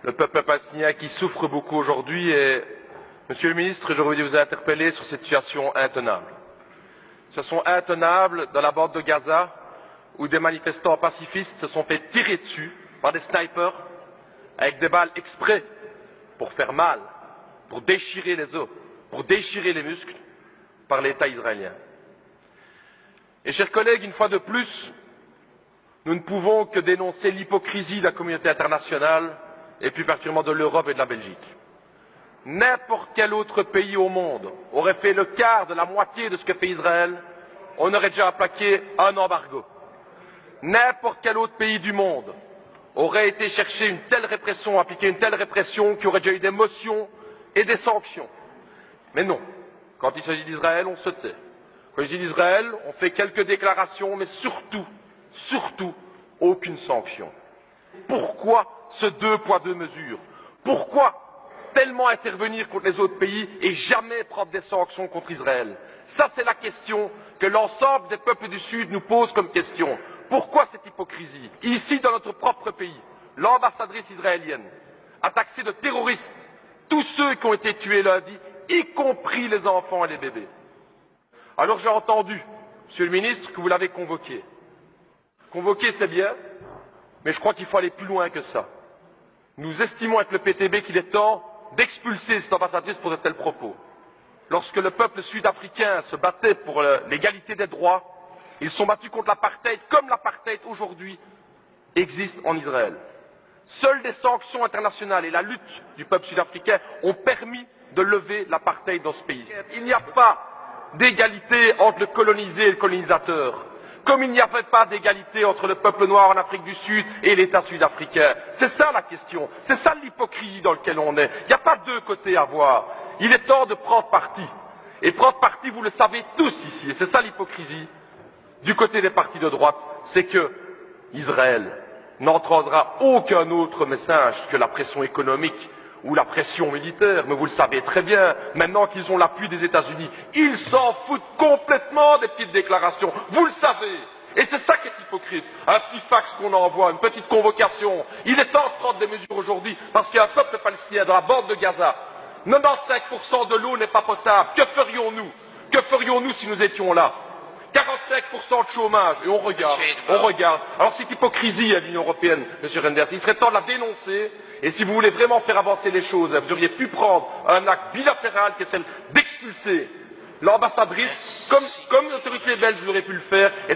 le peuple palestinien qui souffre beaucoup aujourd'hui et, Monsieur le ministre, je voulais vous interpeller sur cette situation intenable. Situation intenable dans la bande de Gaza où des manifestants pacifistes se sont fait tirer dessus par des snipers avec des balles exprès pour faire mal, pour déchirer les os, pour déchirer les muscles par l'État israélien. Et chers collègues, une fois de plus, nous ne pouvons que dénoncer l'hypocrisie de la communauté internationale et plus particulièrement de l'Europe et de la Belgique. N'importe quel autre pays au monde aurait fait le quart de la moitié de ce que fait Israël, on aurait déjà appliqué un embargo. N'importe quel autre pays du monde aurait été chercher une telle répression, appliquer une telle répression, qui aurait déjà eu des motions et des sanctions. Mais non, quand il s'agit d'Israël, on se tait. Quand il s'agit d'Israël, on fait quelques déclarations, mais surtout, aucune sanction. Pourquoi ce deux poids, deux mesures? Pourquoi tellement intervenir contre les autres pays et jamais prendre des sanctions contre Israël? Ça, c'est la question que l'ensemble des peuples du Sud nous pose comme question. Pourquoi cette hypocrisie? Ici, dans notre propre pays, l'ambassadrice israélienne a taxé de terroristes tous ceux qui ont été tués lundi, y compris les enfants et les bébés. Alors j'ai entendu, Monsieur le ministre, que vous l'avez convoqué. Convoquer, c'est bien, mais je crois qu'il faut aller plus loin que ça. Nous estimons avec le PTB qu'il est temps d'expulser cette ambassadrice pour de tels propos. Lorsque le peuple sud-africain se battait pour l'égalité des droits, ils sont battus contre l'apartheid, comme l'apartheid aujourd'hui existe en Israël. Seules des sanctions internationales et la lutte du peuple sud-africain ont permis de lever l'apartheid dans ce pays. Il n'y a pas d'égalité entre le colonisé et le colonisateur, comme il n'y avait pas d'égalité entre le peuple noir en Afrique du Sud et l'État sud-africain. C'est ça la question, c'est ça l'hypocrisie dans laquelle on est. Il n'y a pas deux côtés à voir. Il est temps de prendre parti. Et prendre parti, vous le savez tous ici, et c'est ça l'hypocrisie. Du côté des partis de droite, c'est que Israël n'entendra aucun autre message que la pression économique ou la pression militaire. Mais vous le savez très bien, maintenant qu'ils ont l'appui des États-Unis, ils s'en foutent complètement des petites déclarations. Vous le savez. Et c'est ça qui est hypocrite. Un petit fax qu'on envoie, une petite convocation. Il est temps de prendre des mesures aujourd'hui parce qu'il y a un peuple palestinien dans la bande de Gaza. 95% de l'eau n'est pas potable. Que ferions-nous? Que ferions-nous si nous étions là? 45% de chômage, et on regarde. Alors cette hypocrisie à l'Union européenne, M. Reynders, il serait temps de la dénoncer, et si vous voulez vraiment faire avancer les choses, vous auriez pu prendre un acte bilatéral qui est celle d'expulser l'ambassadrice, comme l'autorité belge aurait pu le faire, et